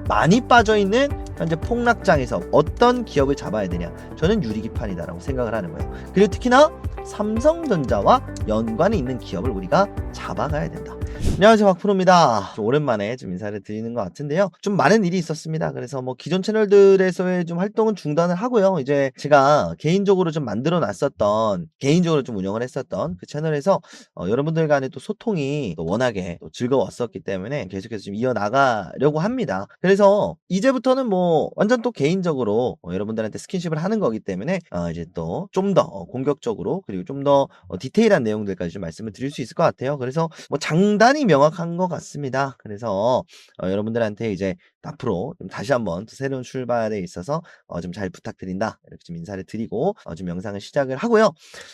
많이 빠져있는 현재 폭락장에서 어떤 기업을 잡아야 되냐, 저는 유리기판이다라고 생각을 하는 거예요. 그리고 특히나 삼성전자와 연관이 있는 기업을 우리가 잡아가야 된다. 안녕하세요, 박프로입니다. 좀 오랜만에 좀 인사를 드리는 것 같은데요. 좀 많은 일이 있었습니다. 그래서 뭐 기존 채널들에서의 좀 활동은 중단을 하고요. 이제 제가 개인적으로 좀 만들어 놨었던, 개인적으로 좀 운영을 했었던 그 채널에서 여러분들 간의 또 소통이 또 워낙에 또 즐거웠었기 때문에 계속해서 좀 이어나가려고 합니다. 그래서 이제부터는 뭐 완전 또 개인적으로 여러분들한테 스킨십을 하는 거기 때문에 이제 또 좀 더 공격적으로, 그리고 좀 더 디테일한 내용들까지 좀 말씀을 드릴 수 있을 것 같아요. 그래서 뭐 장단이 명확한 것 같습니다. 그래서 여러분들한테 이제 앞으로 좀 다시 한번 또 새로운 출발에 있어서 좀 잘 부탁드린다, 이렇게 좀 인사를 드리고 좀 영상을 시작을 하고요.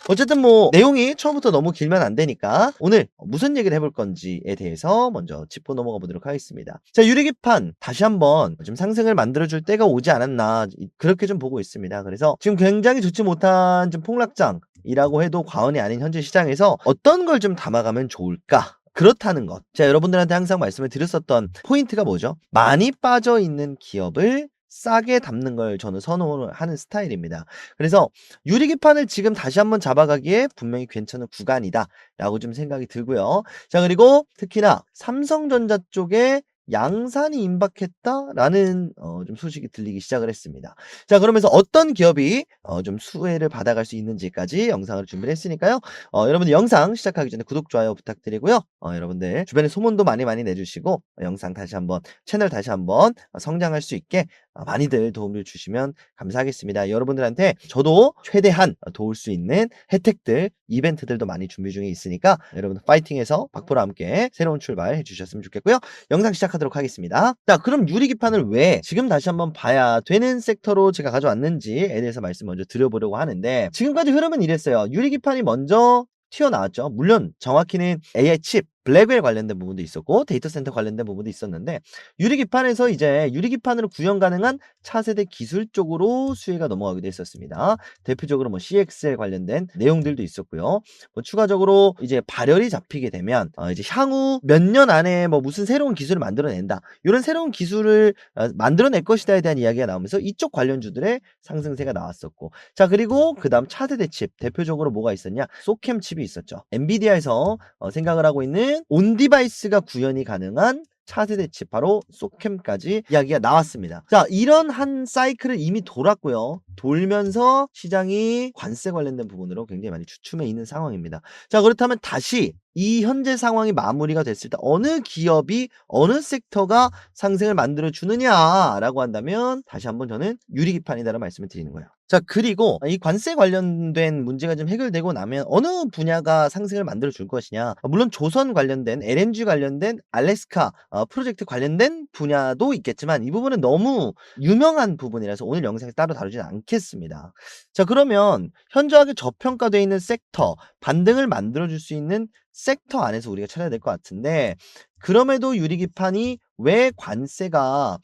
어쨌든 뭐 내용이 처음부터 너무 길면 안 되니까 오늘 무슨 얘기를 해볼 건지에 대해서 먼저 짚고 넘어가 보도록 하겠습니다. 자, 유리기판 다시 한번 좀 상승을 만들어줄 때가 오지 않았나, 그렇게 좀 보고 있습니다. 그래서 지금 굉장히 좋지 못한 좀 폭락장이라고 해도 과언이 아닌 현재 시장에서 어떤 걸 좀 담아가면 좋을까? 그렇다는 것. 제가 여러분들한테 항상 말씀을 드렸었던 포인트가 뭐죠? 많이 빠져 있는 기업을 싸게 담는 걸 저는 선호를 하는 스타일입니다. 그래서 유리기판을 지금 다시 한번 잡아가기에 분명히 괜찮은 구간이다라고 좀 생각이 들고요. 자, 그리고 특히나 삼성전자 쪽에 양산이 임박했다라는 좀 소식이 들리기 시작을 했습니다. 자, 그러면서 어떤 기업이 좀 수혜를 받아갈 수 있는지까지 영상을 준비를 했으니까요. 여러분들 영상 시작하기 전에 구독, 좋아요 부탁드리고요. 여러분들 주변에 소문도 많이 내주시고 영상 다시 한번, 채널 다시 한번 성장할 수 있게 많이들 도움을 주시면 감사하겠습니다. 여러분들한테 저도 최대한 도울 수 있는 혜택들, 이벤트들도 많이 준비 중에 있으니까 여러분들 파이팅해서 박프로와 함께 새로운 출발 해주셨으면 좋겠고요. 영상 시작하도록 하겠습니다. 자, 그럼 유리기판을 왜 지금 다시 한번 봐야 되는 섹터로 제가 가져왔는지에 대해서 말씀 먼저 드려보려고 하는데, 지금까지 흐름은 이랬어요. 유리기판이 먼저 튀어나왔죠. 물론 정확히는 AI 칩, 블랙웰 관련된 부분도 있었고 데이터 센터 관련된 부분도 있었는데, 유리기판에서 이제 유리기판으로 구현 가능한 차세대 기술 쪽으로 수혜가 넘어가기도 했었습니다. 대표적으로 뭐 CXL 관련된 내용들도 있었고요. 뭐 추가적으로 이제 발열이 잡히게 되면 이제 향후 몇 년 안에 뭐 무슨 새로운 기술을 만들어낸다, 이런 새로운 기술을 만들어낼 것이다에 대한 이야기가 나오면서 이쪽 관련주들의 상승세가 나왔었고, 자, 그리고 그 다음 차세대 칩, 대표적으로 뭐가 있었냐, 소캠 칩이 있었죠. 엔비디아에서 생각을 하고 있는 온디바이스가 구현이 가능한 차세대 칩, 바로 소캠까지 이야기가 나왔습니다. 자, 이런 한 사이클을 이미 돌았고요. 돌면서 시장이 관세 관련된 부분으로 굉장히 많이 주춤해 있는 상황입니다. 자, 그렇다면 다시 이 현재 상황이 마무리가 됐을 때 어느 기업이, 어느 섹터가 상승을 만들어 주느냐라고 한다면 다시 한번 저는 유리기판이다라는 말씀을 드리는 거예요. 자, 그리고 이 관세 관련된 문제가 좀 해결되고 나면 어느 분야가 상승을 만들어 줄 것이냐, 물론 조선 관련된, LNG 관련된, 알래스카 프로젝트 관련된 분야도 있겠지만 이 부분은 너무 유명한 부분이라서 오늘 영상에 따로 다루지는 않겠습니다. 자, 그러면 현저하게 저평가되어 있는 섹터, 반등을 만들어 줄 수 있는 섹터 안에서 우리가 찾아야 될 것 같은데, 그럼에도 유리기판이 왜 관세가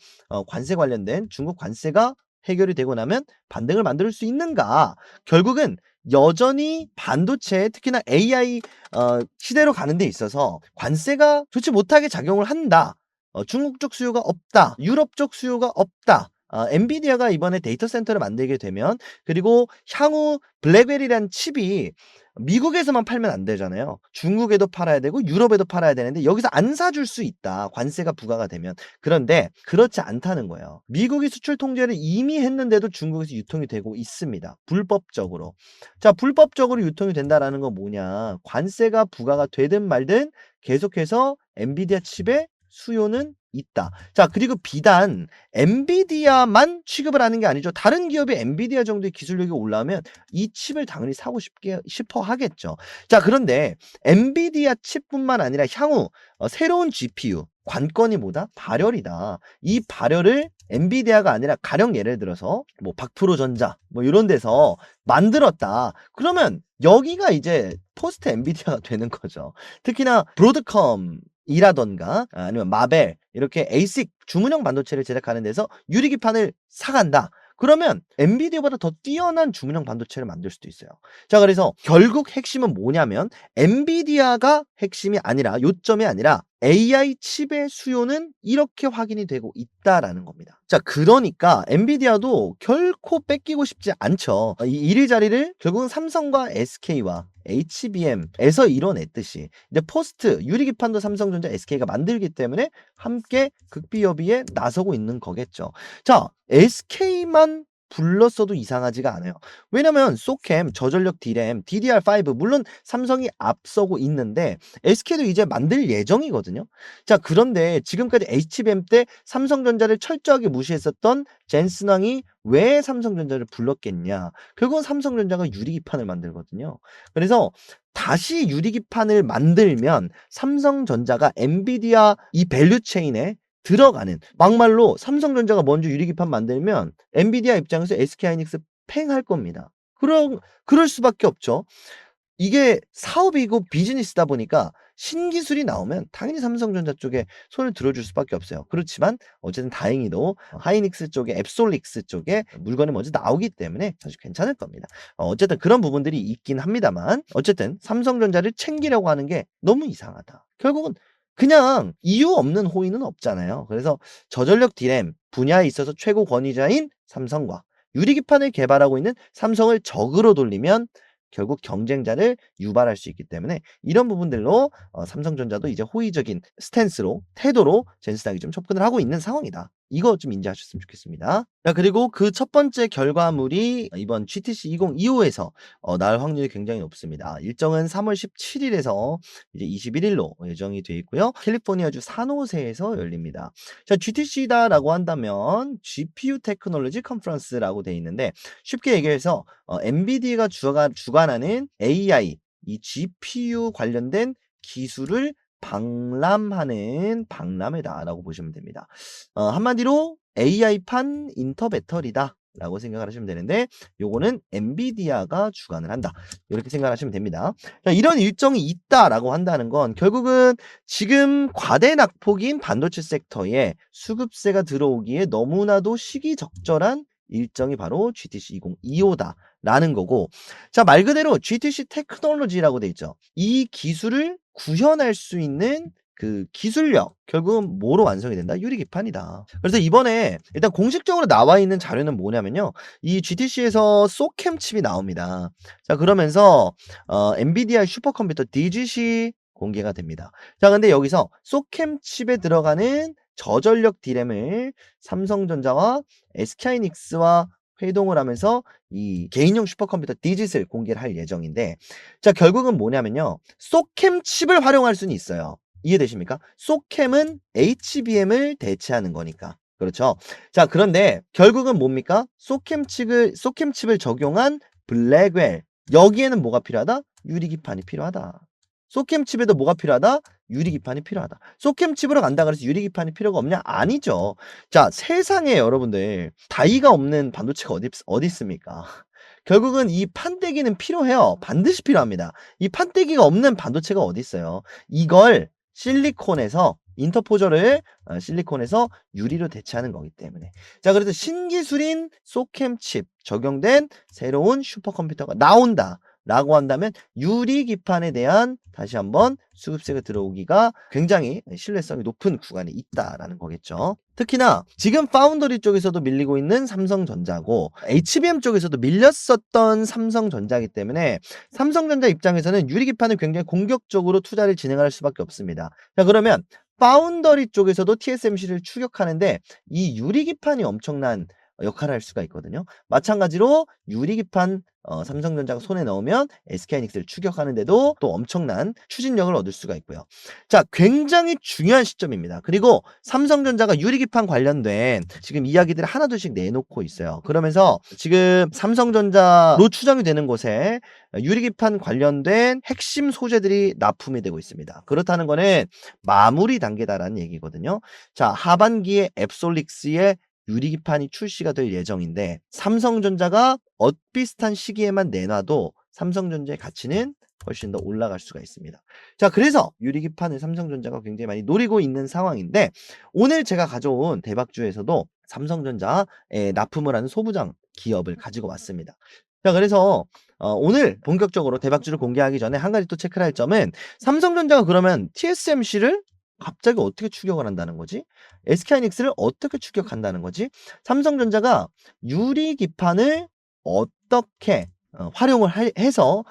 관세 관련된 중국 관세가 해결이 되고 나면 반등을 만들 수 있는가? 결국은 여전히 반도체, 특히나 AI 시대로 가는 데 있어서 관세가 좋지 못하게 작용을 한다. 중국 쪽 수요가 없다. 유럽 쪽 수요가 없다. 엔비디아가 이번에 데이터 센터를 만들게 되면, 그리고 향후 블랙벨이라는 칩이 미국에서만 팔면 안 되잖아요. 중국에도 팔아야 되고 유럽에도 팔아야 되는데 여기서 안 사줄 수 있다, 관세가 부과가 되면. 그런데 그렇지 않다는 거예요. 미국이 수출 통제를 이미 했는데도 중국에서 유통이 되고 있습니다, 불법적으로. 자, 불법적으로 유통이 된다라는 건 뭐냐, 관세가 부과가 되든 말든 계속해서 엔비디아 칩의 수요는 있다. 자, 그리고 비단 엔비디아만 취급을 하는 게 아니죠. 다른 기업이 엔비디아 정도의 기술력이 올라오면 이 칩을 당연히 사고 싶어 하겠죠. 자, 그런데 엔비디아 칩뿐만 아니라 향후 새로운 GPU 관건이 뭐다? 발열이다. 이 발열을 엔비디아가 아니라, 가령 예를 들어서 뭐 박프로전자 뭐 이런 데서 만들었다. 그러면 여기가 이제 포스트 엔비디아가 되는 거죠. 특히나 브로드컴 이라던가 아니면 마벨, 이렇게 에이식 주문형 반도체를 제작하는 데서 유리기판을 사간다. 그러면 엔비디아보다 더 뛰어난 주문형 반도체를 만들 수도 있어요. 자, 그래서 결국 핵심은 뭐냐면 엔비디아가 핵심이 아니라 요점이 아니라 AI 칩의 수요는 이렇게 확인이 되고 있다라는 겁니다. 자, 그러니까 엔비디아도 결코 뺏기고 싶지 않죠. 이 1위 자리를 결국은 삼성과 SK와 HBM에서 이뤄냈듯이 이제 포스트 유리기판도 삼성전자, SK가 만들기 때문에 함께 극비협의에 나서고 있는 거겠죠. 자, SK만 불렀어도 이상하지가 않아요. 왜냐면 소캠, 저전력 D램, DDR5 물론 삼성이 앞서고 있는데 SK도 이제 만들 예정이거든요. 자, 그런데 지금까지 HBM 때 삼성전자를 철저하게 무시했었던 젠슨왕이 왜 삼성전자를 불렀겠냐? 결국은 삼성전자가 유리기판을 만들거든요. 그래서 다시 유리기판을 만들면 삼성전자가 엔비디아 이 밸류체인에 들어가는, 막말로 삼성전자가 먼저 유리기판 만들면 엔비디아 입장에서 SK하이닉스 팽할 겁니다. 그럴 수밖에 없죠. 이게 사업이고 비즈니스다 보니까 신기술이 나오면 당연히 삼성전자 쪽에 손을 들어줄 수밖에 없어요. 그렇지만 어쨌든 다행히도 하이닉스 쪽에, 앱솔릭스 쪽에 물건이 먼저 나오기 때문에 사실 괜찮을 겁니다. 어쨌든 그런 부분들이 있긴 합니다만 어쨌든 삼성전자를 챙기려고 하는 게 너무 이상하다. 결국은 그냥 이유 없는 호의는 없잖아요. 그래서 저전력 D램 분야에 있어서 최고 권위자인 삼성과 유리기판을 개발하고 있는 삼성을 적으로 돌리면 결국 경쟁자를 유발할 수 있기 때문에 이런 부분들로 삼성전자도 이제 호의적인 스탠스로, 태도로 젠슨하게 좀 접근을 하고 있는 상황이다. 이거 좀 인지하셨으면 좋겠습니다. 자, 그리고 그 첫 번째 결과물이 이번 GTC 2025에서 나올 확률이 굉장히 높습니다. 일정은 3월 17일에서 이제 21일로 예정이 되어 있고요. 캘리포니아주 산호세에서 열립니다. 자, GTC다라고 한다면 GPU 테크놀로지 컨퍼런스라고 되어 있는데 쉽게 얘기해서 엔비디아가 주관하는 AI 이 GPU 관련된 기술을 박람하는 박람회다라고 보시면 됩니다. 한마디로 AI판 인터 배터리다라고 생각을 하시면 되는데 요거는 엔비디아가 주관을 한다. 이렇게 생각하시면 됩니다. 자, 이런 일정이 있다라고 한다는 건 결국은 지금 과대 낙폭인 반도체 섹터에 수급세가 들어오기에 너무나도 시기적절한 일정이 바로 GTC 2025다라는 거고, 자, 말 그대로 GTC 테크놀로지라고 돼 있죠. 이 기술을 구현할 수 있는 그 기술력, 결국은 뭐로 완성이 된다? 유리기판이다. 그래서 이번에 일단 공식적으로 나와 있는 자료는 뭐냐면요. 이 GTC에서 소캠 칩이 나옵니다. 자, 그러면서 엔비디아 슈퍼컴퓨터 DGC 공개가 됩니다. 자, 근데 여기서 소캠 칩에 들어가는 저전력 D램을 삼성전자와 SK하이닉스와 회동을 하면서 이 개인용 슈퍼컴퓨터 디짓을 공개를 할 예정인데, 자, 결국은 뭐냐면요. 소캠 칩을 활용할 수는 있어요. 이해되십니까? 소캠은 HBM을 대체하는 거니까. 그렇죠? 자, 그런데 결국은 뭡니까? 소캠 칩을 적용한 블랙웰. 여기에는 뭐가 필요하다? 유리기판이 필요하다. 소캠 칩에도 뭐가 필요하다? 유리기판이 필요하다. 소캠 칩으로 간다 그래서 유리기판이 필요가 없냐? 아니죠. 자, 세상에 여러분들 다이가 없는 반도체가 어디 있습니까? 결국은 이 판때기는 필요해요. 반드시 필요합니다. 이 판때기가 없는 반도체가 어디 있어요? 이걸 실리콘에서 인터포저를 실리콘에서 유리로 대체하는 거기 때문에. 자, 그래서 신기술인 소캠 칩 적용된 새로운 슈퍼컴퓨터가 나온다 라고 한다면 유리기판에 대한 다시 한번 수급세가 들어오기가 굉장히 신뢰성이 높은 구간에 있다라는 거겠죠. 특히나 지금 파운더리 쪽에서도 밀리고 있는 삼성전자고 HBM 쪽에서도 밀렸었던 삼성전자이기 때문에 삼성전자 입장에서는 유리기판을 굉장히 공격적으로 투자를 진행할 수밖에 없습니다. 자, 그러면 파운더리 쪽에서도 TSMC를 추격하는데 이 유리기판이 엄청난 역할을 할 수가 있거든요. 마찬가지로 유리기판 삼성전자가 손에 넣으면 SK하이닉스를 추격하는데도 또 엄청난 추진력을 얻을 수가 있고요. 자, 굉장히 중요한 시점입니다. 그리고 삼성전자가 유리기판 관련된 지금 이야기들을 하나둘씩 내놓고 있어요. 그러면서 지금 삼성전자로 추정이 되는 곳에 유리기판 관련된 핵심 소재들이 납품이 되고 있습니다. 그렇다는 거는 마무리 단계다라는 얘기거든요. 자, 하반기에 앱솔릭스의 유리기판이 출시가 될 예정인데 삼성전자가 비슷한 시기에만 내놔도 삼성전자의 가치는 훨씬 더 올라갈 수가 있습니다. 자, 그래서 유리기판을 삼성전자가 굉장히 많이 노리고 있는 상황인데 오늘 제가 가져온 대박주에서도 삼성전자에 납품을 하는 소부장 기업을 가지고 왔습니다. 자, 그래서 오늘 본격적으로 대박주를 공개하기 전에 한 가지 또 체크를 할 점은 삼성전자가 그러면 TSMC를 갑자기 어떻게 추격을 한다는 거지? SK하이닉스를 어떻게 추격한다는 거지? 삼성전자가 유리기판을 어떻게 활용을 해서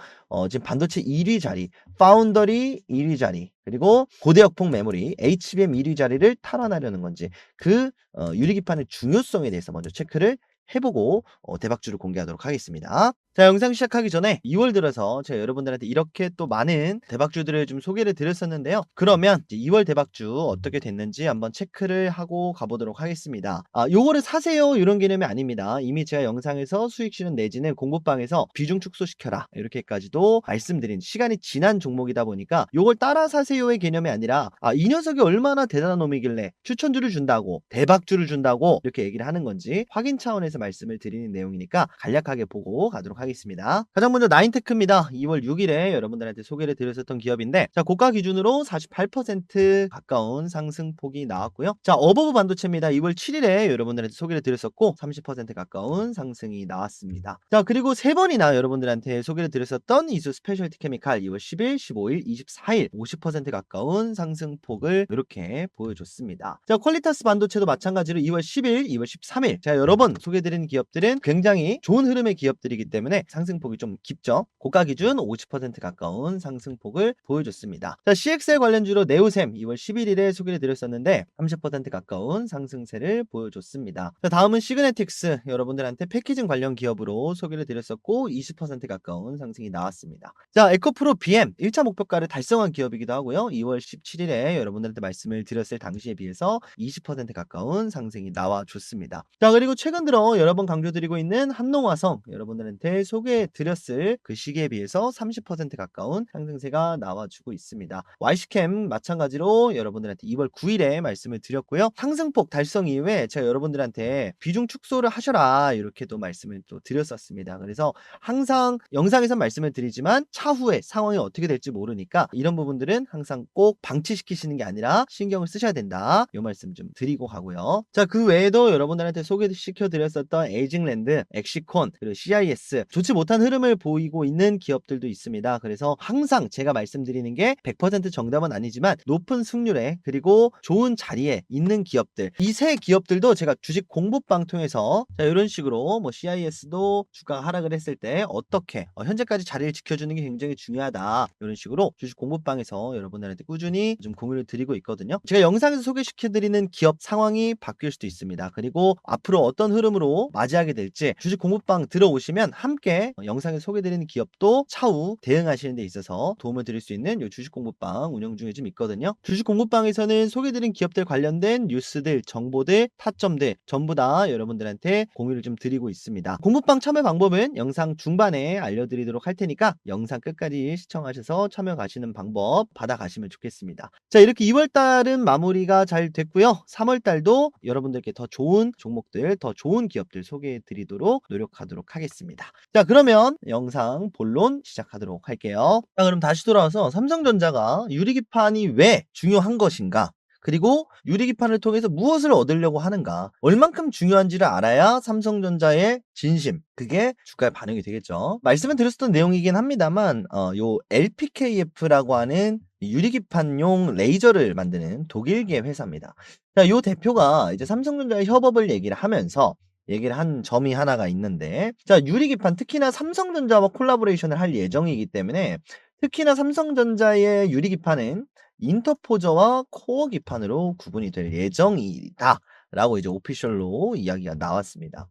지금 반도체 1위 자리, 파운더리 1위 자리, 그리고 고대역폭 메모리, HBM 1위 자리를 탈환하려는 건지 그 유리기판의 중요성에 대해서 먼저 체크를 해보고 대박주를 공개하도록 하겠습니다. 자, 영상 시작하기 전에 2월 들어서 제가 여러분들한테 이렇게 또 많은 대박주들을 좀 소개를 드렸었는데요. 그러면 이제 2월 대박주 어떻게 됐는지 한번 체크를 하고 가보도록 하겠습니다. 요거를 사세요 이런 개념이 아닙니다. 이미 제가 영상에서 수익 실현 내지는 공부방에서 비중 축소시켜라 이렇게까지도 말씀드린 시간이 지난 종목이다 보니까 요걸 따라 사세요의 개념이 아니라 이 녀석이 얼마나 대단한 놈이길래 추천주를 준다고 대박주를 준다고 이렇게 얘기를 하는 건지 확인 차원에서 말씀을 드리는 내용이니까 간략하게 보고 가도록 하겠습니다. 가장 먼저 나인테크입니다. 2월 6일에 여러분들한테 소개를 드렸었던 기업인데, 자, 고가 기준으로 48% 가까운 상승폭이 나왔고요. 자, 어버브 반도체입니다. 2월 7일에 여러분들한테 소개를 드렸었고 30% 가까운 상승이 나왔습니다. 자, 그리고 세 번이나 여러분들한테 소개를 드렸었던 이수 스페셜티 케미칼 2월 10일, 15일, 24일 50% 가까운 상승폭을 이렇게 보여줬습니다. 자, 퀄리타스 반도체도 마찬가지로 2월 10일, 2월 13일 자, 여러 번 소개해드린 기업들은 굉장히 좋은 흐름의 기업들이기 때문에 상승폭이 좀 깊죠. 고가 기준 50% 가까운 상승폭을 보여줬습니다. 자, CXL 관련주로 네오셈 2월 11일에 소개를 드렸었는데 30% 가까운 상승세를 보여줬습니다. 자, 다음은 시그네틱스 여러분들한테 패키징 관련 기업으로 소개를 드렸었고 20% 가까운 상승이 나왔습니다. 자, 에코프로 BM 1차 목표가를 달성한 기업이기도 하고요. 2월 17일에 여러분들한테 말씀을 드렸을 당시에 비해서 20% 가까운 상승이 나와줬습니다. 자, 그리고 최근 들어 여러 번 강조드리고 있는 한농화성 여러분들한테 소개해드렸을 그 시기에 비해서 30% 가까운 상승세가 나와주고 있습니다. YC캠 마찬가지로 여러분들한테 2월 9일에 말씀을 드렸고요. 상승폭 달성 이후에 제가 여러분들한테 비중 축소를 하셔라 이렇게도 말씀을 또 드렸었습니다. 그래서 항상 영상에서 말씀을 드리지만 차후에 상황이 어떻게 될지 모르니까 이런 부분들은 항상 꼭 방치시키시는 게 아니라 신경을 쓰셔야 된다. 이 말씀 좀 드리고 가고요. 자, 그 외에도 여러분들한테 소개시켜 드렸었던 에이징랜드, 엑시콘, 그리고 CIS 좋지 못한 흐름을 보이고 있는 기업들도 있습니다. 그래서 항상 제가 말씀드리는 게 100% 정답은 아니지만 높은 승률에 그리고 좋은 자리에 있는 기업들 이 세 기업들도 제가 주식 공부방 통해서 자, 이런 식으로 뭐 CIS도 주가가 하락을 했을 때 어떻게 현재까지 자리를 지켜주는 게 굉장히 중요하다 이런 식으로 주식 공부방에서 여러분들한테 꾸준히 좀 공유를 드리고 있거든요. 제가 영상에서 소개시켜드리는 기업 상황이 바뀔 수도 있습니다. 그리고 앞으로 어떤 흐름으로 맞이하게 될지 주식 공부방 들어오시면 함께 영상에서 소개드리는 기업도 차후 대응하시는 데 있어서 도움을 드릴 수 있는 이 주식 공부방 운영 중에 좀 있거든요. 주식 공부방에서는 소개드린 기업들 관련된 뉴스들, 정보들, 타점들 전부 다 여러분들한테 공유를 좀 드리고 있습니다. 공부방 참여 방법은 영상 중반에 알려드리도록 할 테니까 영상 끝까지 시청하셔서 참여 가시는 방법 받아가시면 좋겠습니다. 자, 이렇게 2월달은 마무리가 잘 됐고요. 3월달도 여러분들께 더 좋은 종목들, 더 좋은 기업들 소개해 드리도록 노력하도록 하겠습니다. 자, 그러면 영상 본론 시작하도록 할게요. 자, 그럼 다시 돌아와서 삼성전자가 유리기판이 왜 중요한 것인가? 그리고 유리기판을 통해서 무엇을 얻으려고 하는가? 얼만큼 중요한지를 알아야 삼성전자의 진심, 그게 주가의 반영이 되겠죠. 말씀을 드렸었던 내용이긴 합니다만 요 LPKF라고 하는 유리기판용 레이저를 만드는 독일계 회사입니다. 자, 요 대표가 이제 삼성전자의 협업을 얘기를 하면서 얘기를 한 점이 하나가 있는데, 자, 유리기판 특히나 삼성전자와 콜라보레이션을 할 예정이기 때문에 특히나 삼성전자의 유리기판은 인터포저와 코어 기판으로 구분이 될 예정이다 라고 이제 오피셜로 이야기가 나왔습니다.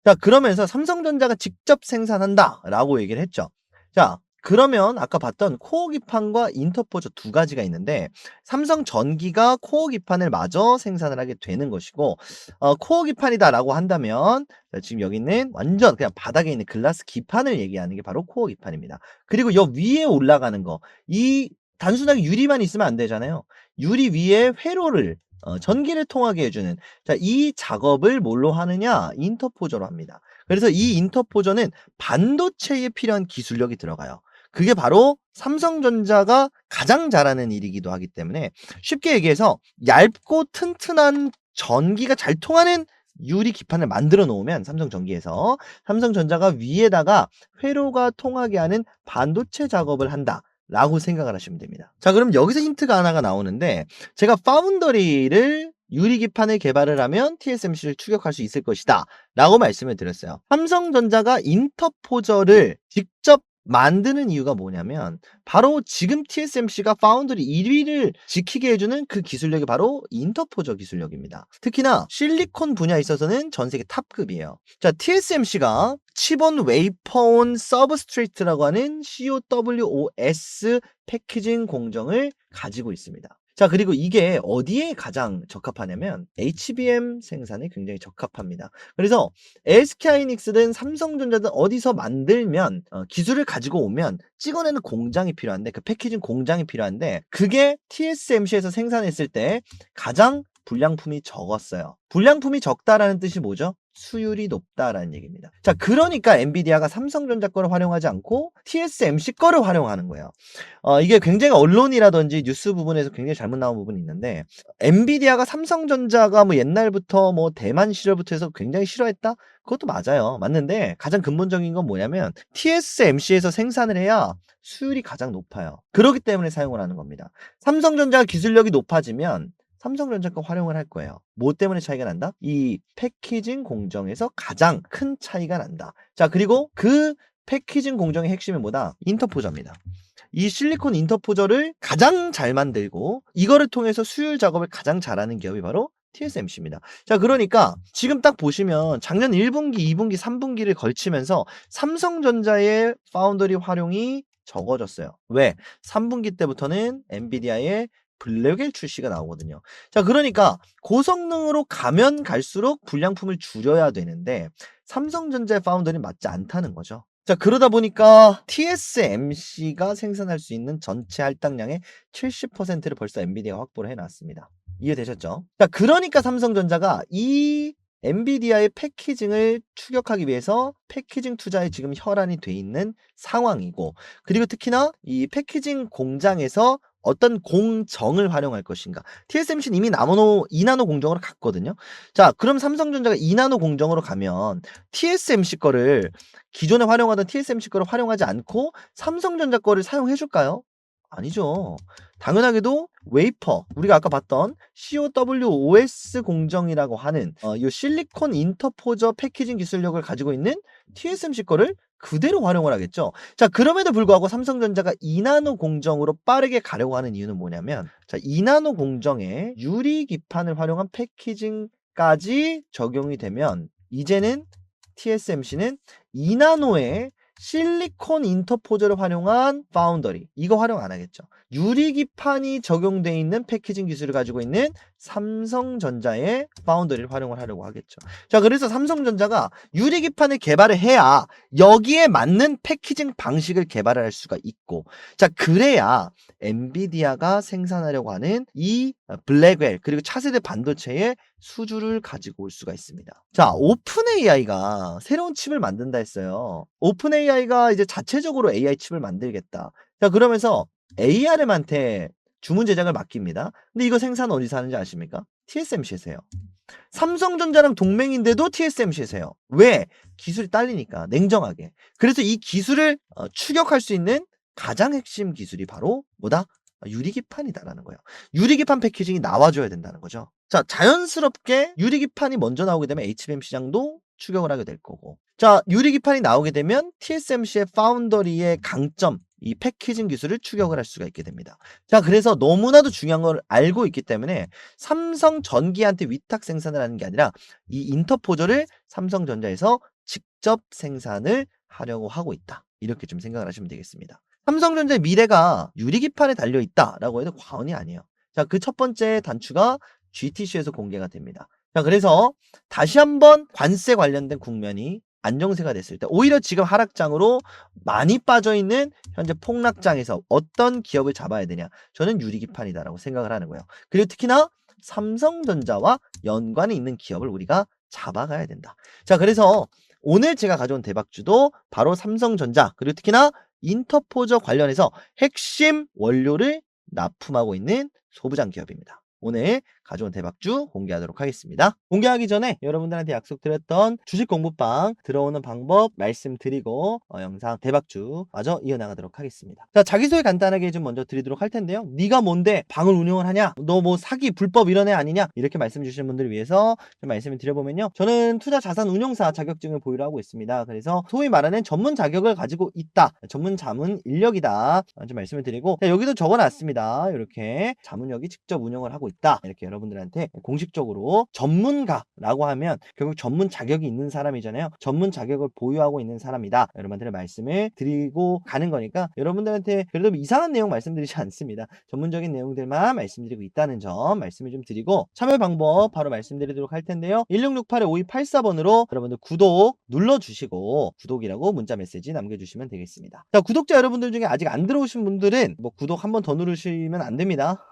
자, 그러면서 삼성전자가 직접 생산한다 라고 얘기를 했죠. 자, 그러면 아까 봤던 코어 기판과 인터포저 두 가지가 있는데 삼성전기가 코어 기판을 마저 생산을 하게 되는 것이고 코어 기판이다 라고 한다면 지금 여기 있는 완전 그냥 바닥에 있는 글라스 기판을 얘기하는 게 바로 코어 기판입니다. 그리고 여 위에 올라가는 거, 이 단순하게 유리만 있으면 안 되잖아요. 유리 위에 회로를 전기를 통하게 해주는, 자, 이 작업을 뭘로 하느냐? 인터포저로 합니다. 그래서 이 인터포저는 반도체에 필요한 기술력이 들어가요. 그게 바로 삼성전자가 가장 잘하는 일이기도 하기 때문에 쉽게 얘기해서 얇고 튼튼한 전기가 잘 통하는 유리 기판을 만들어 놓으면 삼성전기에서 삼성전자가 위에다가 회로가 통하게 하는 반도체 작업을 한다 라고 생각을 하시면 됩니다. 자, 그럼 여기서 힌트가 하나가 나오는데, 제가 파운더리를 유리기판을 개발을 하면 TSMC를 추격할 수 있을 것이다 라고 말씀을 드렸어요. 삼성전자가 인터포저를 직접 만드는 이유가 뭐냐면, 바로 지금 TSMC가 파운드리 1위를 지키게 해주는 그 기술력이 바로 인터포저 기술력입니다. 특히나 실리콘 분야에 있어서는 전 세계 탑급이에요. 자, TSMC가 칩온 웨이퍼온 서브스트레이트라고 하는 COWOS 패키징 공정을 가지고 있습니다. 자, 그리고 이게 어디에 가장 적합하냐면 HBM 생산에 굉장히 적합합니다. 그래서 SK하이닉스든 삼성전자든 어디서 만들면 기술을 가지고 오면 찍어내는 공장이 필요한데, 그 패키징 공장이 필요한데, 그게 TSMC에서 생산했을 때 가장 불량품이 적었어요. 불량품이 적다라는 뜻이 뭐죠? 수율이 높다라는 얘기입니다. 자, 그러니까 엔비디아가 삼성전자 거를 활용하지 않고 TSMC 거를 활용하는 거예요. 이게 굉장히 언론이라든지 뉴스 부분에서 굉장히 잘못 나온 부분이 있는데, 엔비디아가 삼성전자가 뭐 옛날부터 뭐 대만 시절부터 해서 굉장히 싫어했다? 그것도 맞아요. 맞는데 가장 근본적인 건 뭐냐면 TSMC에서 생산을 해야 수율이 가장 높아요. 그렇기 때문에 사용을 하는 겁니다. 삼성전자 기술력이 높아지면 삼성전자 거 활용을 할 거예요. 뭐 때문에 차이가 난다? 이 패키징 공정에서 가장 큰 차이가 난다. 자, 그리고 그 패키징 공정의 핵심이 뭐다? 인터포저입니다. 이 실리콘 인터포저를 가장 잘 만들고 이거를 통해서 수율 작업을 가장 잘하는 기업이 바로 TSMC입니다. 자, 그러니까 지금 딱 보시면 작년 1분기, 2분기, 3분기를 걸치면서 삼성전자의 파운더리 활용이 적어졌어요. 왜? 3분기 때부터는 엔비디아의 블랙웰 출시가 나오거든요. 자, 그러니까 고성능으로 가면 갈수록 불량품을 줄여야 되는데 삼성전자의 파운더리는 맞지 않다는 거죠. 자, 그러다 보니까 TSMC가 생산할 수 있는 전체 할당량의 70%를 벌써 엔비디아가 확보를 해놨습니다. 이해되셨죠? 자, 그러니까 삼성전자가 이 엔비디아의 패키징을 추격하기 위해서 패키징 투자에 지금 혈안이 돼 있는 상황이고, 그리고 특히나 이 패키징 공장에서 어떤 공정을 활용할 것인가. TSMC는 이미 2나노 공정으로 갔거든요. 자, 그럼 삼성전자가 2나노 공정으로 가면 TSMC 거를, 기존에 활용하던 TSMC 거를 활용하지 않고 삼성전자 거를 사용해 줄까요? 아니죠. 당연하게도 웨이퍼, 우리가 아까 봤던 COWOS 공정이라고 하는 이 실리콘 인터포저 패키징 기술력을 가지고 있는 TSMC 거를 그대로 활용을 하겠죠. 자, 그럼에도 불구하고 삼성전자가 2나노 공정으로 빠르게 가려고 하는 이유는 뭐냐면, 자, 2나노 공정에 유리 기판을 활용한 패키징까지 적용이 되면 이제는 TSMC는 2나노에 실리콘 인터포저를 활용한 파운더리, 이거 활용 안 하겠죠. 유리기판이 적용되어 있는 패키징 기술을 가지고 있는 삼성전자의 파운더리를 활용을 하려고 하겠죠. 자, 그래서 삼성전자가 유리기판을 개발을 해야 여기에 맞는 패키징 방식을 개발을 할 수가 있고, 자, 그래야 엔비디아가 생산하려고 하는 이 블랙웰 그리고 차세대 반도체의 수주를 가지고 올 수가 있습니다. 자, 오픈 AI가 새로운 칩을 만든다 했어요. 오픈 AI가 이제 자체적으로 AI 칩을 만들겠다. 자, 그러면서 ARM한테 주문 제작을 맡깁니다. 근데 이거 생산 어디서 하는지 아십니까? TSMC에서 해요. 삼성전자랑 동맹인데도 TSMC에서 해요. 왜? 기술이 딸리니까, 냉정하게. 그래서 이 기술을 추격할 수 있는 가장 핵심 기술이 바로 뭐다? 유리기판이다라는 거예요. 유리기판 패키징이 나와줘야 된다는 거죠. 자, 자연스럽게 유리기판이 먼저 나오게 되면 HBM 시장도 추격을 하게 될 거고, 자, 유리기판이 나오게 되면 TSMC의 파운더리의 강점, 이 패키징 기술을 추격을 할 수가 있게 됩니다. 자, 그래서 너무나도 중요한 걸 알고 있기 때문에 삼성전기한테 위탁 생산을 하는 게 아니라 이 인터포저를 삼성전자에서 직접 생산을 하려고 하고 있다. 이렇게 좀 생각을 하시면 되겠습니다. 삼성전자의 미래가 유리기판에 달려있다라고 해도 과언이 아니에요. 자, 그 첫 번째 단추가 GTC에서 공개가 됩니다. 자, 그래서 다시 한번 관세 관련된 국면이 안정세가 됐을 때, 오히려 지금 하락장으로 많이 빠져있는 현재 폭락장에서 어떤 기업을 잡아야 되냐, 저는 유리기판이다라고 생각을 하는 거예요. 그리고 특히나 삼성전자와 연관이 있는 기업을 우리가 잡아가야 된다. 자, 그래서 오늘 제가 가져온 대박주도 바로 삼성전자, 그리고 특히나 인터포저 관련해서 핵심 원료를 납품하고 있는 소부장 기업입니다. 오늘 가져온 대박주 공개하도록 하겠습니다. 공개하기 전에 여러분들한테 약속드렸던 주식 공부방 들어오는 방법 말씀드리고 영상 대박주 마저 이어나가도록 하겠습니다. 자, 자기소개 간단하게 좀 먼저 드리도록 할 텐데요. 네가 뭔데 방을 운영을 하냐? 너 뭐 사기 불법 이런 애 아니냐? 이렇게 말씀 주시는 분들을 위해서 좀 말씀을 드려보면요. 저는 투자 자산 운용사 자격증을 보유를 하고 있습니다. 그래서 소위 말하는 전문 자격을 가지고 있다. 전문 자문 인력이다. 좀 말씀을 드리고, 자, 여기도 적어놨습니다. 이렇게 자문력이 직접 운영을 하고 있다. 이렇게 여러분들한테 공식적으로 전문가라고 하면 결국 전문 자격이 있는 사람이잖아요. 전문 자격을 보유하고 있는 사람이다. 여러분들의 말씀을 드리고 가는 거니까 여러분들한테 그래도 이상한 내용 말씀드리지 않습니다. 전문적인 내용들만 말씀드리고 있다는 점 말씀을 좀 드리고, 참여 방법 바로 말씀드리도록 할 텐데요. 1668-5284번으로 여러분들 구독 눌러주시고 구독이라고 문자 메시지 남겨주시면 되겠습니다. 자, 구독자 여러분들 중에 아직 안 들어오신 분들은 뭐 구독 한 번 더 누르시면 안 됩니다.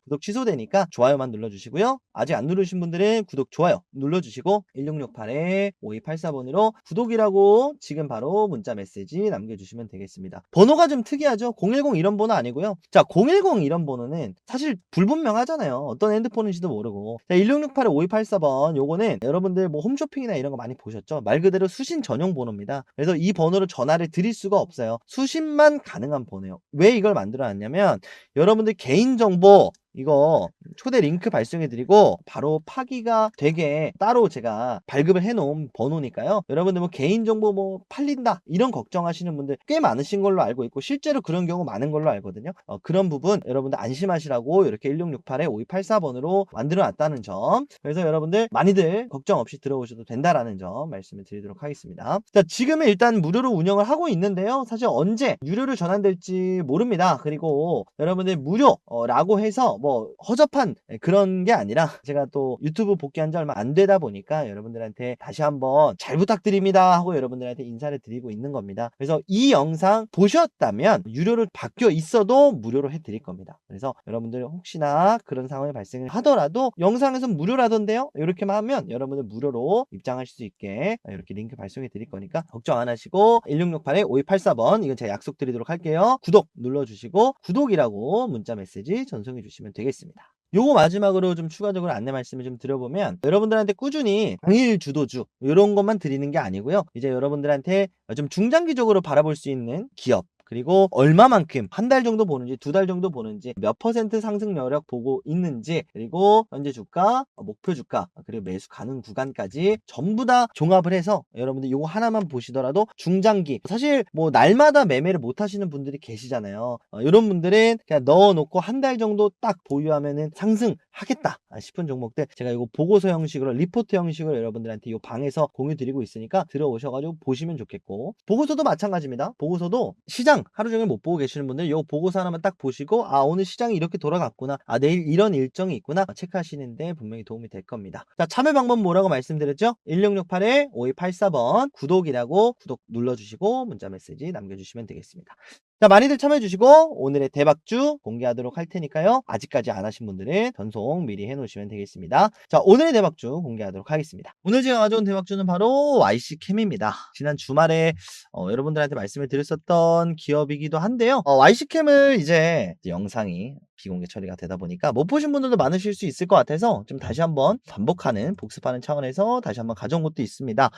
구독 취소되니까 좋아요만 눌러주시고요. 아직 안 누르신 분들은 구독, 좋아요 눌러주시고 1668-5284번으로 구독이라고 지금 바로 문자 메시지 남겨주시면 되겠습니다. 번호가 좀 특이하죠? 010 이런 번호 아니고요. 자, 010 이런 번호는 사실 불분명하잖아요. 어떤 핸드폰인지도 모르고. 자, 1668-5284번 요거는 여러분들 뭐 홈쇼핑이나 이런 거 많이 보셨죠? 말 그대로 수신 전용 번호입니다. 그래서 이 번호로 전화를 드릴 수가 없어요. 수신만 가능한 번호예요. 왜 이걸 만들어 놨냐면 여러분들 개인정보 이거 초대 링크 발송해 드리고 바로 파기가 되게 따로 제가 발급을 해 놓은 번호니까요. 여러분들 뭐 개인정보 뭐 팔린다 이런 걱정하시는 분들 꽤 많으신 걸로 알고 있고 실제로 그런 경우 많은 걸로 알거든요. 그런 부분 여러분들 안심하시라고 이렇게 1668-5284번으로 만들어 놨다는 점, 그래서 여러분들 많이들 걱정 없이 들어오셔도 된다라는 점 말씀을 드리도록 하겠습니다. 자, 지금은 일단 무료로 운영을 하고 있는데요. 사실 언제 유료로 전환될지 모릅니다. 그리고 여러분들 무료라고 해서 뭐 허접한 그런 게 아니라 제가 또 유튜브 복귀한 지 얼마 안 되다 보니까 여러분들한테 다시 한번 잘 부탁드립니다 하고 여러분들한테 인사를 드리고 있는 겁니다. 그래서 이 영상 보셨다면 유료로 바뀌어 있어도 무료로 해드릴 겁니다. 그래서 여러분들 혹시나 그런 상황이 발생을 하더라도 영상에서 무료라던데요? 이렇게만 하면 여러분들 무료로 입장하실 수 있게 이렇게 링크 발송해 드릴 거니까 걱정 안 하시고 1668-5284번 이건 제가 약속드리도록 할게요. 구독 눌러주시고 구독이라고 문자 메시지 전송해 주시면 되겠습니다. 요거 마지막으로 좀 추가적으로 안내 말씀을 좀 드려보면 여러분들한테 꾸준히 당일 주도주 이런 것만 드리는 게 아니고요. 이제 여러분들한테 좀 중장기적으로 바라볼 수 있는 기업, 그리고 얼마만큼 한 달 정도 보는지 두 달 정도 보는지 몇 % 상승 여력 보고 있는지, 그리고 현재 주가, 목표 주가, 그리고 매수 가능 구간까지 전부 다 종합을 해서 여러분들 요거 하나만 보시더라도 중장기, 사실 뭐 날마다 매매를 못 하시는 분들이 계시잖아요. 이런 분들은 그냥 넣어놓고 한 달 정도 딱 보유하면은 상승하겠다 싶은 종목들 제가 이거 보고서 형식으로 리포트 형식으로 여러분들한테 요 방에서 공유 드리고 있으니까 들어오셔가지고 보시면 좋겠고, 보고서도 마찬가지입니다. 보고서도 시장 하루 종일 못 보고 계시는 분들 요 보고서 하나만 딱 보시고 아 오늘 시장이 이렇게 돌아갔구나, 아 내일 이런 일정이 있구나 체크하시는데 분명히 도움이 될 겁니다. 자, 참여 방법 뭐라고 말씀드렸죠? 1668-5284번 구독이라고 구독 눌러주시고 문자 메시지 남겨주시면 되겠습니다. 자, 많이들 참여해주시고 오늘의 대박주 공개하도록 할 테니까요. 아직까지 안 하신 분들은 전송 미리 해놓으시면 되겠습니다. 자, 오늘의 대박주 공개하도록 하겠습니다. 오늘 제가 가져온 대박주는 바로 YC캠입니다. 지난 주말에 여러분들한테 말씀을 드렸었던 기업이기도 한데요. YC캠을 이제 영상이 비공개 처리가 되다 보니까 못 보신 분들도 많으실 수 있을 것 같아서 좀 다시 한번 반복하는 복습하는 차원에서 다시 한번 가져온 것도 있습니다.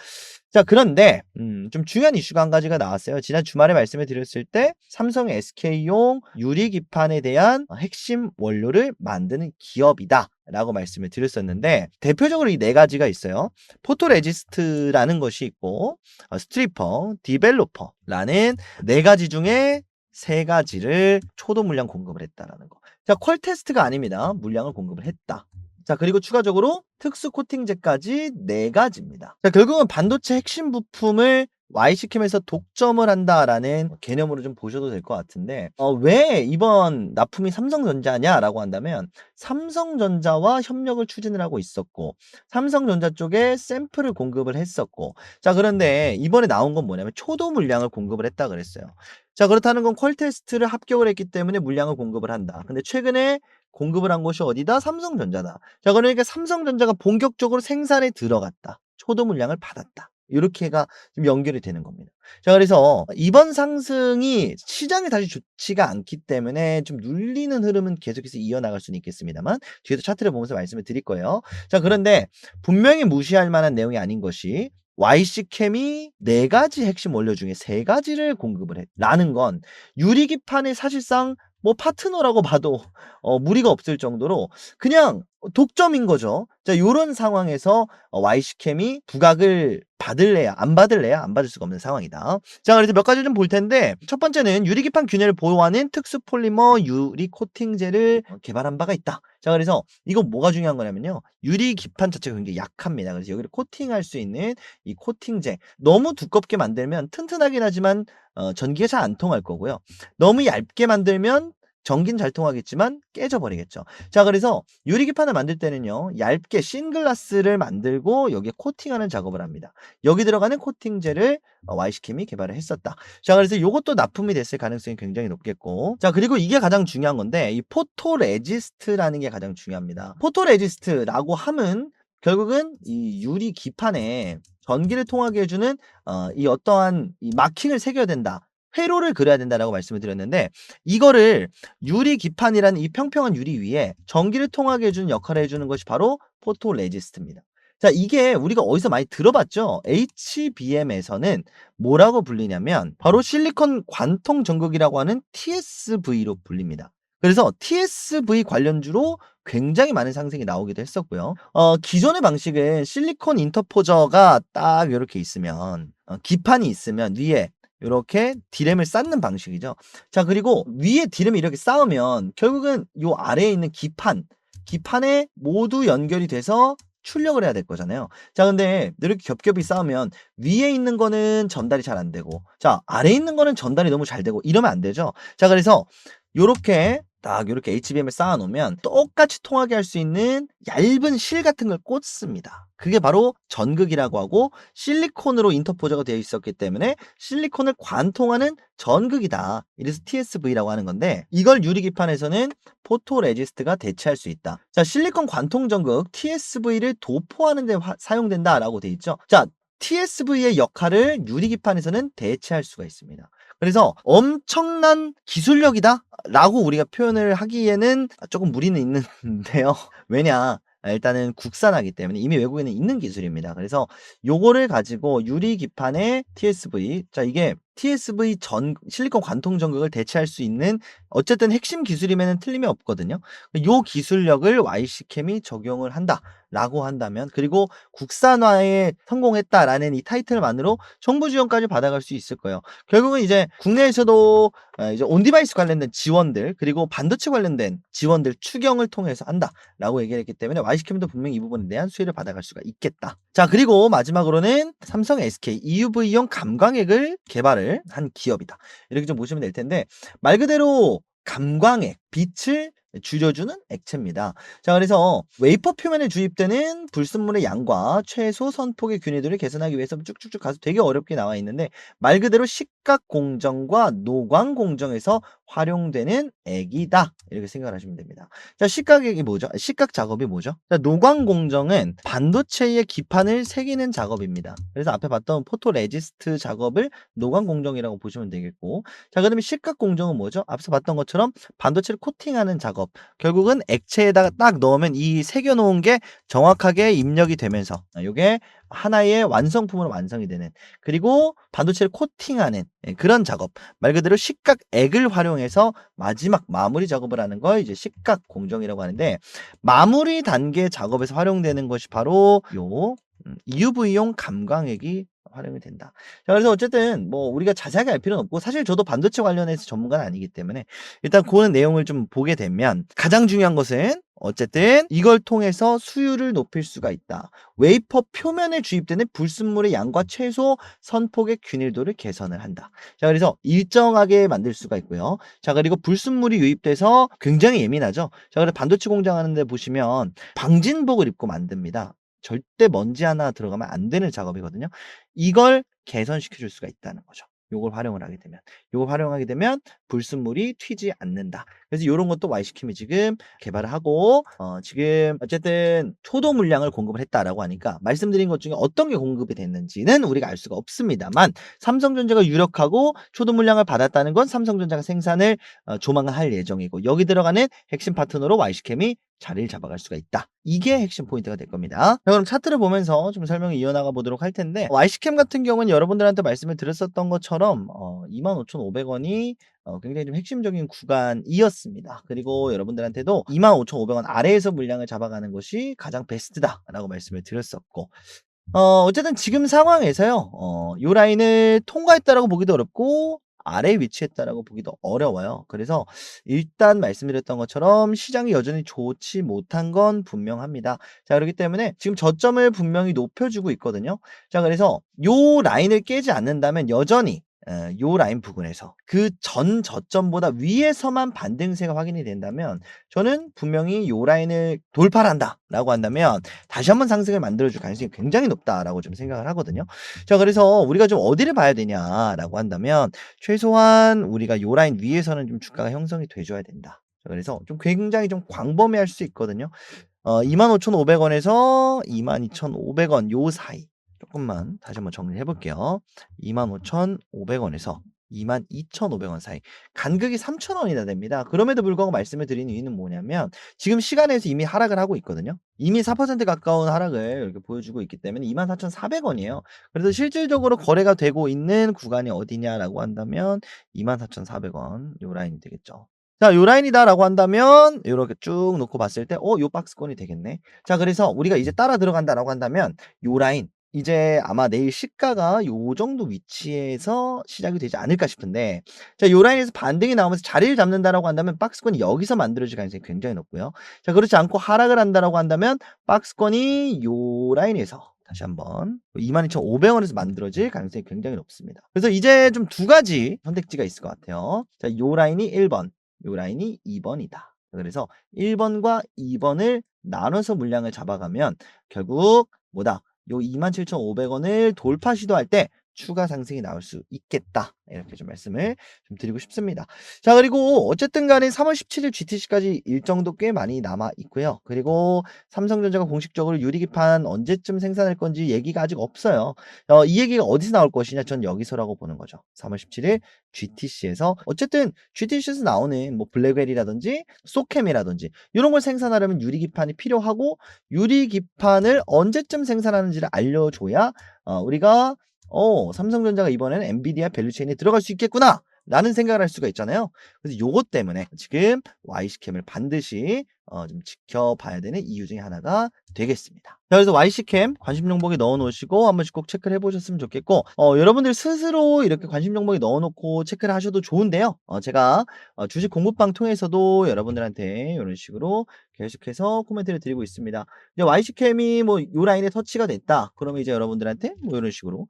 자, 그런데 좀 중요한 이슈가 한 가지가 나왔어요. 지난 주말에 말씀을 드렸을 때 삼성 SK용 유리기판에 대한 핵심 원료를 만드는 기업이다 라고 말씀을 드렸었는데, 대표적으로 이 네 가지가 있어요. 포토레지스트라는 것이 있고 스트리퍼, 디벨로퍼라는 네 가지 중에 세 가지를 초도 물량 공급을 했다라는 거. 자, 퀄 테스트가 아닙니다. 물량을 공급을 했다. 자, 그리고 추가적으로 특수 코팅제까지 네 가지입니다. 자, 결국은 반도체 핵심 부품을 YC캠에서 독점을 한다라는 개념으로 좀 보셔도 될 것 같은데, 왜 이번 납품이 삼성전자냐라고 한다면 삼성전자와 협력을 추진을 하고 있었고 삼성전자 쪽에 샘플을 공급을 했었고, 자, 그런데 이번에 나온 건 뭐냐면 초도 물량을 공급을 했다 그랬어요. 자, 그렇다는 건 퀄 테스트를 합격을 했기 때문에 물량을 공급을 한다. 근데 최근에 공급을 한 곳이 어디다? 삼성전자다. 자, 그러니까 삼성전자가 본격적으로 생산에 들어갔다. 초도 물량을 받았다. 요렇게가 좀 연결이 되는 겁니다. 자, 그래서 이번 상승이 시장이 다시 좋지가 않기 때문에 좀 눌리는 흐름은 계속해서 이어나갈 수는 있겠습니다만 뒤에도 차트를 보면서 말씀을 드릴 거예요. 자, 그런데 분명히 무시할 만한 내용이 아닌 것이 YC캠이 4가지 핵심 원료 중에 3가지를 공급을 해 라는 건 유리기판의 사실상 뭐 파트너라고 봐도 무리가 없을 정도로 그냥 독점인 거죠. 자, 요런 상황에서 YC캠이 부각을 받을래야 안 받을래야 안 받을 수가 없는 상황이다. 자, 그래서 몇 가지 좀 볼 텐데 첫 번째는 유리기판 균열을 보호하는 특수 폴리머 유리 코팅제를 개발한 바가 있다. 자, 그래서 이거 뭐가 중요한 거냐면요. 유리기판 자체가 굉장히 약합니다. 그래서 여기를 코팅할 수 있는 이 코팅제 너무 두껍게 만들면 튼튼하긴 하지만 전기가 잘 안 통할 거고요. 너무 얇게 만들면 전기는 잘 통하겠지만 깨져 버리겠죠. 자, 그래서 유리기판을 만들 때는요. 얇게 싱글라스를 만들고 여기에 코팅하는 작업을 합니다. 여기 들어가는 코팅제를 YC캠이 개발을 했었다. 자, 그래서 요것도 납품이 됐을 가능성이 굉장히 높겠고, 자, 그리고 이게 가장 중요한 건데 이 포토레지스트라는 게 가장 중요합니다. 포토레지스트라고 함은 결국은 이 유리기판에 전기를 통하게 해 주는 이 어떠한 이 마킹을 새겨야 된다. 회로를 그려야 된다라고 말씀을 드렸는데 이거를 유리기판이라는 이 평평한 유리 위에 전기를 통하게 해 주는 역할을 해 주는 것이 바로 포토레지스트입니다. 자, 이게 우리가 어디서 많이 들어봤죠? HBM에서는 뭐라고 불리냐면 바로 실리콘 관통 전극이라고 하는 TSV로 불립니다. 그래서 TSV 관련주로 굉장히 많은 상승이 나오기도 했었고요. 기존의 방식은 실리콘 인터포저가 딱 요렇게 있으면 기판이 있으면 위에 요렇게 디램을 쌓는 방식이죠. 자, 그리고 위에 디램을 이렇게 쌓으면 결국은 요 아래에 있는 기판에 모두 연결이 돼서 출력을 해야 될 거잖아요. 자, 근데 이렇게 겹겹이 쌓으면 위에 있는 거는 전달이 잘 안 되고 자, 아래에 있는 거는 전달이 너무 잘 되고 이러면 안 되죠. 자, 그래서 요렇게 딱 요렇게 HBM을 쌓아 놓으면 똑같이 통하게 할 수 있는 얇은 실 같은 걸 꽂습니다. 그게 바로 전극이라고 하고 실리콘으로 인터포저가 되어 있었기 때문에 실리콘을 관통하는 전극이다. 이래서 TSV라고 하는 건데 이걸 유리기판에서는 포토레지스트가 대체할 수 있다. 자, 실리콘 관통 전극 TSV를 도포하는 데 사용된다라고 돼 있죠. 자, TSV의 역할을 유리기판에서는 대체할 수가 있습니다. 그래서 엄청난 기술력이다 라고 우리가 표현을 하기에는 조금 무리는 있는데요. 왜냐? 일단은 국산하기 때문에 이미 외국에는 있는 기술입니다. 그래서 요거를 가지고 유리기판에 TSV, 자, 이게 TSV 실리콘 관통 전극을 대체할 수 있는 어쨌든 핵심 기술임에는 틀림이 없거든요. 요 기술력을 YC캠이 적용을 한다라고 한다면 그리고 국산화에 성공했다라는 이 타이틀만으로 정부 지원까지 받아갈 수 있을 거예요. 결국은 이제 국내에서도 이제 온디바이스 관련된 지원들 그리고 반도체 관련된 지원들 추경을 통해서 한다라고 얘기를 했기 때문에 YC캠도 분명히 이 부분에 대한 수혜를 받아갈 수가 있겠다. 자, 그리고 마지막으로는 삼성 SK EUV용 감광액을 개발을 한 기업이다. 이렇게 좀 보시면 될 텐데 말 그대로 감광액, 빛을 줄여주는 액체입니다. 자, 그래서 웨이퍼 표면에 주입되는 불순물의 양과 최소 선폭의 균일도를 개선하기 위해서 쭉쭉쭉 가서 되게 어렵게 나와 있는데 말 그대로 식각 공정과 노광 공정에서 활용되는 액이다. 이렇게 생각을 하시면 됩니다. 자, 식각액이 뭐죠? 식각 작업이 뭐죠? 자, 노광 공정은 반도체의 기판을 새기는 작업입니다. 그래서 앞에 봤던 포토레지스트 작업을 노광 공정이라고 보시면 되겠고, 자, 그다음에 식각 공정은 뭐죠? 앞서 봤던 것처럼 반도체를 코팅하는 작업. 결국은 액체에다가 딱 넣으면 이 새겨 놓은 게 정확하게 입력이 되면서 요게 하나의 완성품으로 완성이 되는 그리고 반도체를 코팅하는 그런 작업. 말 그대로 식각액을 활용해서 마지막 마무리 작업을 하는 걸 이제 식각 공정이라고 하는데 마무리 단계 작업에서 활용되는 것이 바로 요 EUV용 감광액이 활용이 된다. 자, 그래서 어쨌든 뭐 우리가 자세하게 알 필요는 없고 사실 저도 반도체 관련해서 전문가는 아니기 때문에 일단 그 내용을 좀 보게 되면 가장 중요한 것은 어쨌든 이걸 통해서 수율을 높일 수가 있다. 웨이퍼 표면에 주입되는 불순물의 양과 최소 선폭의 균일도를 개선을 한다. 자, 그래서 일정하게 만들 수가 있고요. 자, 그리고 불순물이 유입돼서 굉장히 예민하죠. 자, 그래서 반도체 공장 하는데 보시면 방진복을 입고 만듭니다. 절대 먼지 하나 들어가면 안 되는 작업이거든요. 이걸 개선시켜 줄 수가 있다는 거죠. 요걸 활용을 하게 되면. 요걸 활용하게 되면 불순물이 튀지 않는다. 그래서 요런 것도 Y시캠이 지금 개발을 하고 지금 어쨌든 초도 물량을 공급을 했다라고 하니까 말씀드린 것 중에 어떤 게 공급이 됐는지는 우리가 알 수가 없습니다만 삼성전자가 유력하고 초도 물량을 받았다는 건 삼성전자가 생산을 조만간 할 예정이고 여기 들어가는 핵심 파트너로 Y시캠이 자리를 잡아갈 수가 있다. 이게 핵심 포인트가 될 겁니다. 자, 그럼 차트를 보면서 좀 설명을 이어나가 보도록 할 텐데 Y시캠 같은 경우는 여러분들한테 말씀을 드렸었던 것처럼 25,500원이 굉장히 좀 핵심적인 구간이었습니다. 그리고 여러분들한테도 25,500원 아래에서 물량을 잡아가는 것이 가장 베스트다라고 말씀을 드렸었고 어쨌든 지금 상황에서요. 요 라인을 통과했다라고 보기도 어렵고 아래에 위치했다라고 보기도 어려워요. 그래서 일단 말씀드렸던 것처럼 시장이 여전히 좋지 못한 건 분명합니다. 자, 그렇기 때문에 지금 저점을 분명히 높여주고 있거든요. 자, 그래서 요 라인을 깨지 않는다면 여전히 요 라인 부근에서 그 전 저점보다 위에서만 반등세가 확인이 된다면 저는 분명히 요 라인을 돌파를 한다라고 한다면 다시 한번 상승을 만들어줄 가능성이 굉장히 높다라고 좀 생각을 하거든요. 자, 그래서 우리가 좀 어디를 봐야 되냐라고 한다면 최소한 우리가 요 라인 위에서는 좀 주가가 형성이 돼줘야 된다. 자, 그래서 좀 굉장히 좀 광범위할 수 있거든요. 25,500원에서 22,500원 요 사이 조금만 다시 한번 정리를 해볼게요. 25,500원에서 22,500원 사이 간극이 3,000원이나 됩니다. 그럼에도 불구하고 말씀을 드리는 이유는 뭐냐면 지금 시간에서 이미 하락을 하고 있거든요. 이미 4% 가까운 하락을 이렇게 보여주고 있기 때문에 24,400원이에요. 그래서 실질적으로 거래가 되고 있는 구간이 어디냐라고 한다면 24,400원 요 라인이 되겠죠. 자, 요 라인이다라고 한다면 요렇게 쭉 놓고 봤을 때 요 박스권이 되겠네. 자, 그래서 우리가 이제 따라 들어간다라고 한다면 요 라인 이제 아마 내일 시가가 요 정도 위치에서 시작이 되지 않을까 싶은데 자, 요 라인에서 반등이 나오면서 자리를 잡는다라고 한다면 박스권이 여기서 만들어질 가능성이 굉장히 높고요. 자, 그렇지 않고 하락을 한다라고 한다면 박스권이 요 라인에서 다시 한번 22,500원에서 만들어질 가능성이 굉장히 높습니다. 그래서 이제 좀 두 가지 선택지가 있을 것 같아요. 자, 요 라인이 1번, 요 라인이 2번이다. 그래서 1번과 2번을 나눠서 물량을 잡아가면 결국 뭐다? 요 27,500원을 돌파 시도할 때 추가 상승이 나올 수 있겠다. 이렇게 좀 말씀을 좀 드리고 싶습니다. 자, 그리고 어쨌든 간에 3월 17일 GTC까지 일정도 꽤 많이 남아 있고요. 그리고 삼성전자가 공식적으로 유리기판 언제쯤 생산할 건지 얘기가 아직 없어요. 이 얘기가 어디서 나올 것이냐? 전 여기서라고 보는 거죠. 3월 17일 GTC에서 어쨌든 GTC에서 나오는 뭐 블랙웰이라든지 소캠이라든지 이런 걸 생산하려면 유리기판이 필요하고 유리기판을 언제쯤 생산하는지를 알려줘야 우리가 삼성전자가 이번에는 엔비디아 밸류체인에 들어갈 수 있겠구나 라는 생각을 할 수가 있잖아요. 그래서 요것 때문에 지금 Y시캠을 반드시 좀 지켜봐야 되는 이유 중에 하나가 되겠습니다. 자, 그래서 Y시캠 관심 정보에 넣어 놓으시고 한 번씩 꼭 체크를 해보셨으면 좋겠고 여러분들 스스로 이렇게 관심 정보에 넣어 놓고 체크를 하셔도 좋은데요. 제가 주식 공부방 통해서도 여러분들한테 이런 식으로 계속해서 코멘트를 드리고 있습니다. 이제 Y시캠이 뭐 요 라인에 터치가 됐다. 그러면 이제 여러분들한테 뭐 이런 식으로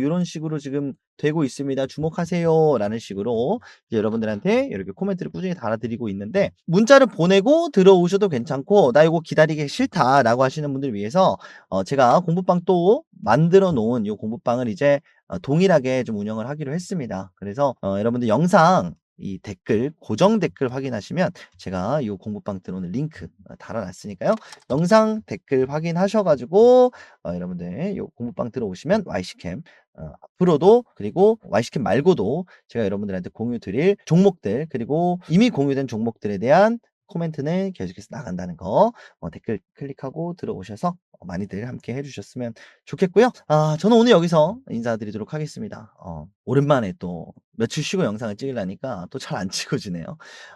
요런 식으로 지금 되고 있습니다. 주목하세요라는 식으로 이제 여러분들한테 이렇게 코멘트를 꾸준히 달아드리고 있는데 문자를 보내고 들어오셔도 괜찮고 나 이거 기다리기 싫다라고 하시는 분들 위해서 제가 공부방 또 만들어 놓은 요 공부방을 이제 동일하게 좀 운영을 하기로 했습니다. 그래서 여러분들 영상 이 댓글 고정 댓글 확인하시면 제가 이 공부방 들어오는 링크 달아놨으니까요. 영상 댓글 확인하셔 가지고 여러분들 이 공부방 들어오시면 Y시캠 앞으로도 그리고 Y시캠 말고도 제가 여러분들한테 공유 드릴 종목들 그리고 이미 공유된 종목들에 대한 코멘트는 계속해서 나간다는 거 댓글 클릭하고 들어오셔서 많이들 함께 해주셨으면 좋겠고요. 저는 오늘 여기서 인사드리도록 하겠습니다. 오랜만에 또 며칠 쉬고 영상을 찍으려니까 또 잘 안 찍어지네요.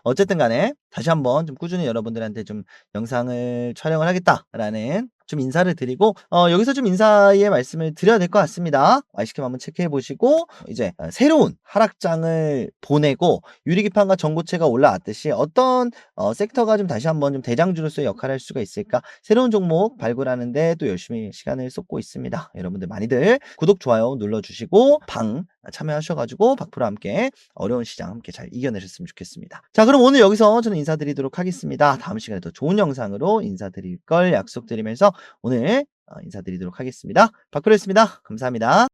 어쨌든 간에 다시 한번 좀 꾸준히 여러분들한테 좀 영상을 촬영을 하겠다라는 좀 인사를 드리고 여기서 좀 인사의 말씀을 드려야 될 것 같습니다. Y시캠 한번 체크해 보시고 이제 새로운 하락장을 보내고 유리기판과 전고체가 올라왔듯이 어떤 섹터가 좀 다시 한번 좀 대장주로서의 역할을 할 수가 있을까 새로운 종목 발굴하는데 또 열심히 시간을 쏟고 있습니다. 여러분들 많이들 구독 좋아요 눌러주시고 방 참여하셔가지고 박프로 함께 어려운 시장 함께 잘 이겨내셨으면 좋겠습니다. 자, 그럼 오늘 여기서 저는 인사드리도록 하겠습니다. 다음 시간에 더 좋은 영상으로 인사드릴 걸 약속드리면서 오늘 인사드리도록 하겠습니다. 박프로였습니다. 감사합니다.